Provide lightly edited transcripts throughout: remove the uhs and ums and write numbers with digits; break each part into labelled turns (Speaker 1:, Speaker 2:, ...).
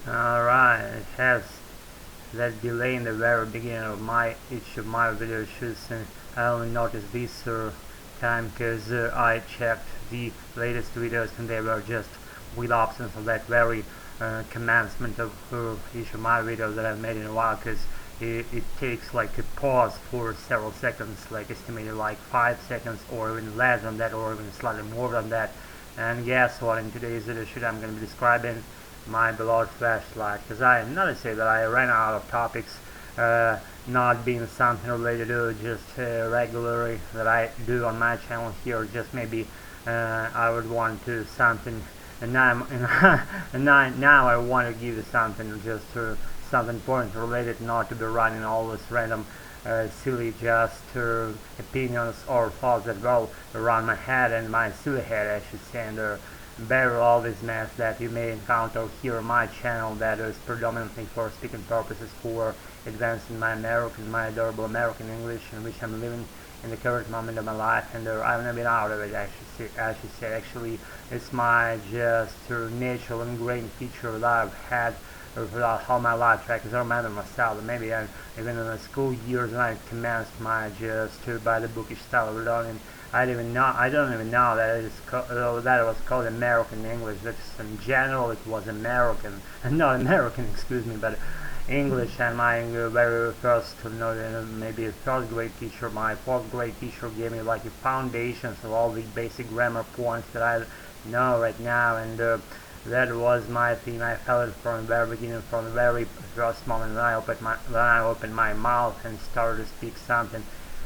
Speaker 1: Alright, it has that delay in the very beginning of each of my video shoots, and I only noticed this time because I checked the latest videos and they were just with options of that very commencement of each of my videos that I've made in a while, because it takes like a pause for several seconds, like estimated like 5 seconds or even less than that, or even slightly more than that. And guess what, in today's video shoot I'm going to be describing my beloved flashlight, because I noticed that I ran out of topics, not being something related to just regularly that I do on my channel here. Just maybe I would want to something, and now I want to give you something, just something important related, not to be running all this random silly just opinions or thoughts that go around my head, and my silly head I should say, and better all this mess that you may encounter here on my channel that is predominantly for speaking purposes, for advancing my adorable American English, in which I'm living in the current moment of my life, and I've never been out of it. I should say actually it's my just natural ingrained feature that I've had throughout all my life. I can remember myself, maybe even in the school years when I commenced my just by the bookish style of learning. I don't even know that it was called American English. Just in general, it was American, not American, excuse me, but English. And my very first, maybe first grade teacher, my fourth grade teacher gave me like the foundations of all the basic grammar points that I know right now, and that was my thing. I felt it from the very beginning, from the very first moment when I opened my mouth and started to speak something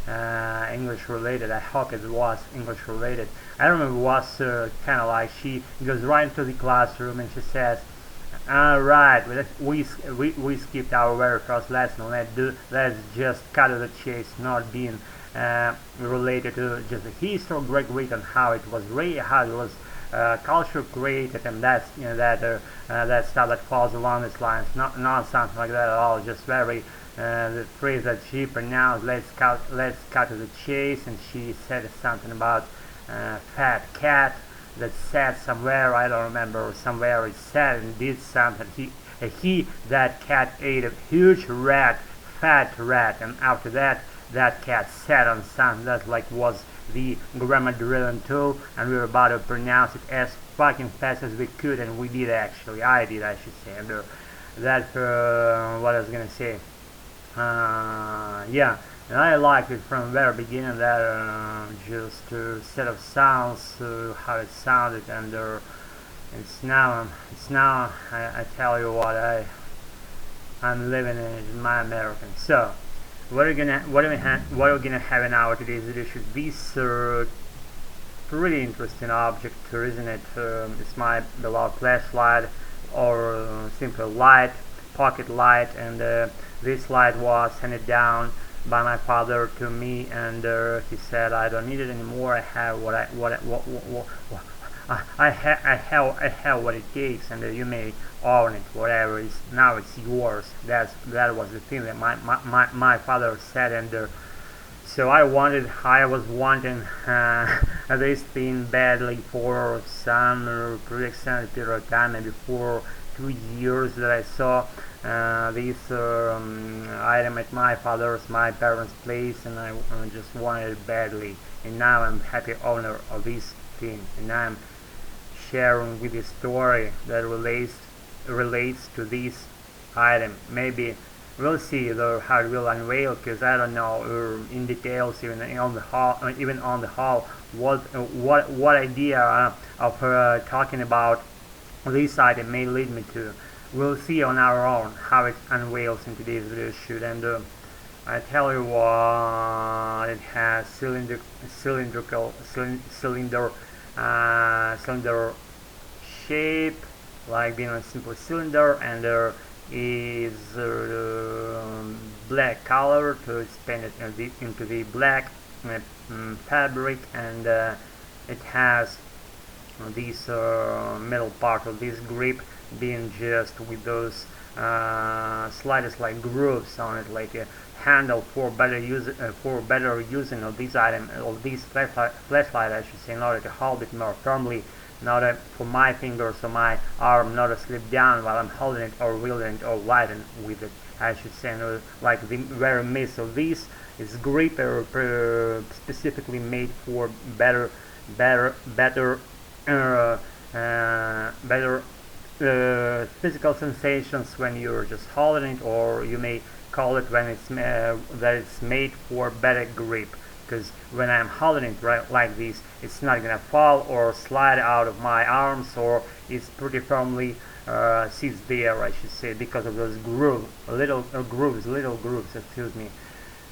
Speaker 1: English related. I hope it was English related. I remember it was kind of like she goes right into the classroom and she says, "Alright, we skipped our very first lesson. Let's just cut to the chase, not being related to just the history of Great Britain, how it was culture created, and that's that stuff that falls along these lines. Not something like that at all. Just very." The phrase that she pronounced, let's cut to the chase, and she said something about fat cat that said somewhere, I don't remember, somewhere it said and did something. That cat ate a huge rat, fat rat, and after that cat sat on something that like was the grammar drilling tool, and we were about to pronounce it as fucking fast as we could, and we did actually. I did, I should say. And that's what I was gonna say. Yeah, and I liked it from the very beginning, that just set of sounds, how it sounded, and it's now I tell you what, I'm living in my American. So what are we gonna have in our today's edition? This pretty interesting object, isn't it? It's my beloved flashlight, or simple light, pocket light, and this light was handed down by my father to me, and he said I don't need it anymore. I have I have what it takes, and you may own it, whatever is now it's yours. That was the thing that my father said, and so I was wanting this thing badly for some pretty extended period of time, maybe for 2 years, that I saw this item at my parents' place, and I just wanted it badly, and now I'm happy owner of this thing, and I'm sharing with you a story that relates to this item. Maybe we'll see how it will unveil, because I don't know in details, even on the hall, what idea of talking about this item may lead me to. We'll see on our own how it unveils in today's video shoot, and I tell you what, it has cylinder shape, like being a simple cylinder, and there is black color to expand it into the black fabric, and it has this middle part of this grip being just with those slightest like grooves on it, like a handle for better using of this item, of this flashlight I should say, in order to hold it more firmly for my fingers or my arm not to slip down while I'm holding it or wielding it or riding with it, I should say. Like the very missile, this is grip specifically made for better physical sensations when you're just holding it, or you may call it when it's that it's made for better grip, because when I'm holding it right like this, it's not gonna fall or slide out of my arms, or it's pretty firmly sits there, I should say, because of those little grooves, excuse me.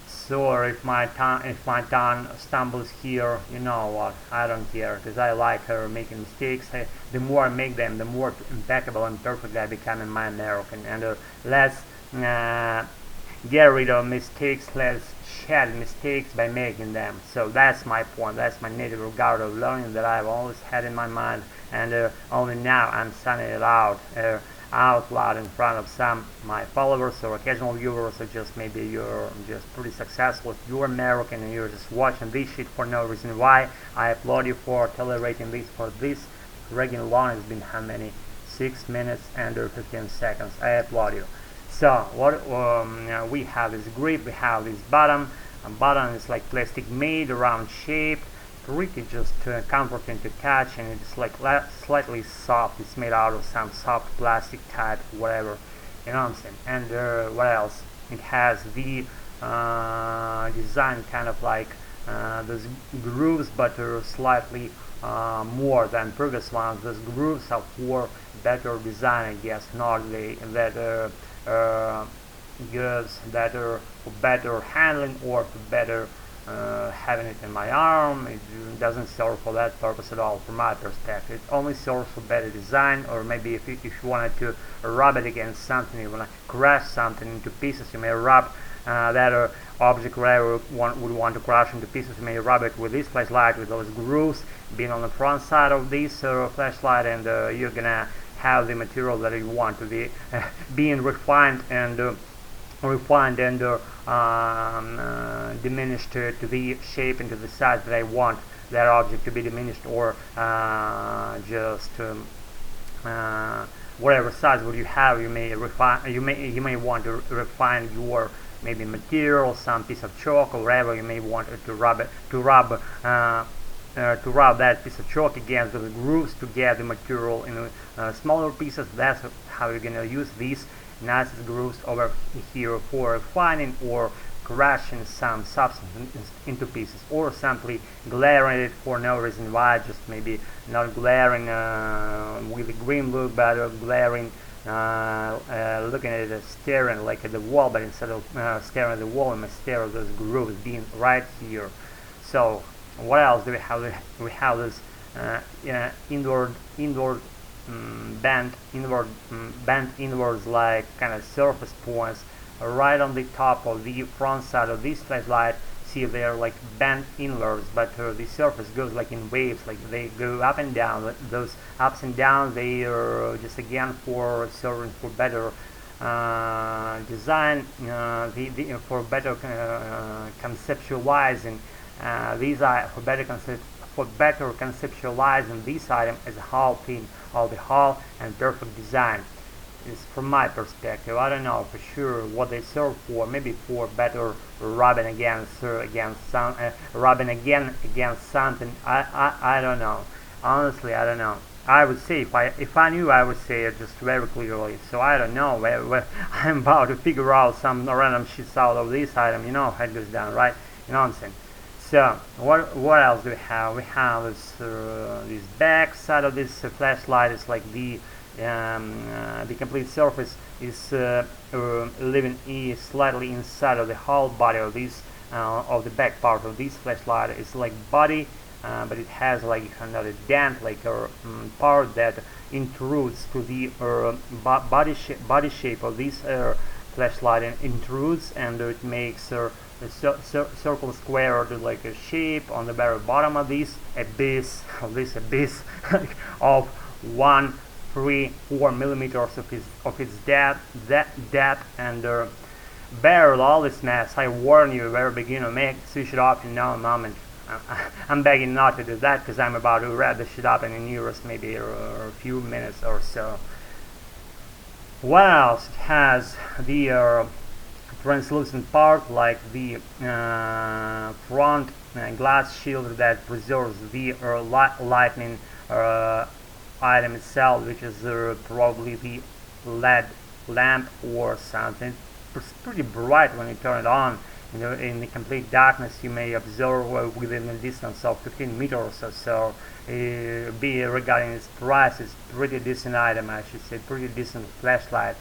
Speaker 1: So if my tongue stumbles here, you know what, I don't care, because I like her making mistakes. The more I make them, the more impeccable and perfect I become in my American. And let's get rid of mistakes, let's shed mistakes by making them. So that's my point, that's my native regard of learning that I've always had in my mind, and only now I'm sending it out loud in front of some my followers or occasional viewers, or just maybe you're just pretty successful if you're American and you're just watching this shit for no reason. Why? I applaud you for tolerating this for this regular long. It's been how many? 6 minutes and 15 seconds. I applaud you. So what we have this grip, we have this bottom. Bottom is like plastic made, round shape, pretty just comforting to touch, and it's like slightly soft. It's made out of some soft plastic type, whatever, you know what I'm saying. And what else? It has the design kind of like those grooves, but slightly more than previous ones. Those grooves are for better design, I guess, not that gives better for better handling or for better having it in my arm. It doesn't serve for that purpose at all from my perspective. It only serves for better design, or maybe if you wanted to rub it against something, you want to crush something into pieces, you may rub that object wherever would want to crush into pieces. You may rub it with this flashlight, with those grooves being on the front side of this flashlight, and you're gonna have the material that you want to be being refined and diminished to the shape and to the size that I want that object to be diminished, or just whatever size would you have. You may refine. You may want to refine your maybe material, some piece of chalk or whatever. You may want to rub that piece of chalk against the grooves to get the material in smaller pieces. That's how you're gonna use these nice grooves over here for refining or crushing some substance into pieces, or simply glaring it for no reason why. Just maybe not glaring with a green look, but glaring looking at it, staring like at the wall, but instead of staring at the wall, I must stare at those grooves being right here. So what else do we have? We have this bent inwards like kind of surface points right on the top of the front side of this flashlight. See, they're like bent inwards, but the surface goes like in waves, like they go up and down. Those ups and downs, they are just again for serving for better design, for better conceptualizing these are for better conceptualizing this item as a whole thing, all the whole and perfect design. Is from my perspective. I don't know for sure what they serve for. Maybe for better rubbing against some rubbing against something. I don't know. Honestly, I don't know. I would say if I knew, I would say it just very clearly. So I don't know. I'm about to figure out some random shits out of this item. You know how it goes down, right? You know what I'm saying? So what else do we have? We have this back side of this flashlight. Is like the complete surface is living slightly inside of the whole body of this of the back part of this flashlight. It's like body, but it has like another dent, like a part that intrudes to the body shape of this flashlight, and intrudes, and it makes a circle square or like a shape on the very bottom of this abyss of 1.34 millimeters of its depth, and bear with all this mess. I warn you, very beginner, switch it off in no moment. I'm begging not to do that because I'm about to wrap this shit up in the nearest maybe a few minutes or so. What else? It has the translucent part, like the front glass shield that preserves the lightning item itself, which is probably the LED lamp or something. It's pretty bright when you turn it on. In the complete darkness, you may observe within a distance of 15 meters or so. Regarding its price, it's pretty decent item, I should say, pretty decent flashlight.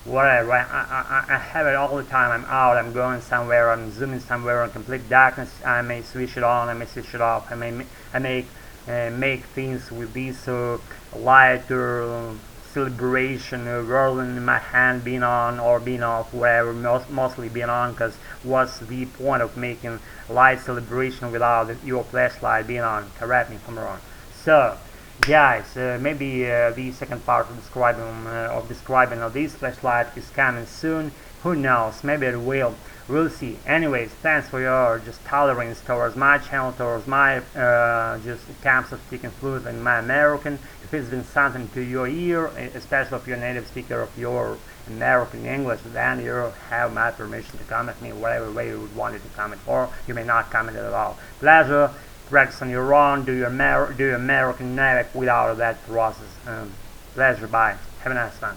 Speaker 1: Whatever, I have it all the time. I'm out, I'm going somewhere, I'm zooming somewhere in complete darkness. I may switch it on, I may switch it off. I may make things with this lighter celebration whirling in my hand, being on or being off, whatever, mostly being on, because what's the point of making light celebration without your flashlight being on? Correct me if I'm wrong. So guys, maybe the second part of describing of this flashlight is coming soon. Who knows, maybe it will. We'll see. Anyways, thanks for your just tolerance towards my channel, towards my just attempts of speaking fluent in my American. If it's been something to your ear, especially if you're a native speaker of your American English, then you have my permission to comment me whatever way you would want it to comment, or you may not comment at all. Pleasure. Practice on your own. Do your American native without that process. Pleasure. Bye. Have a nice one.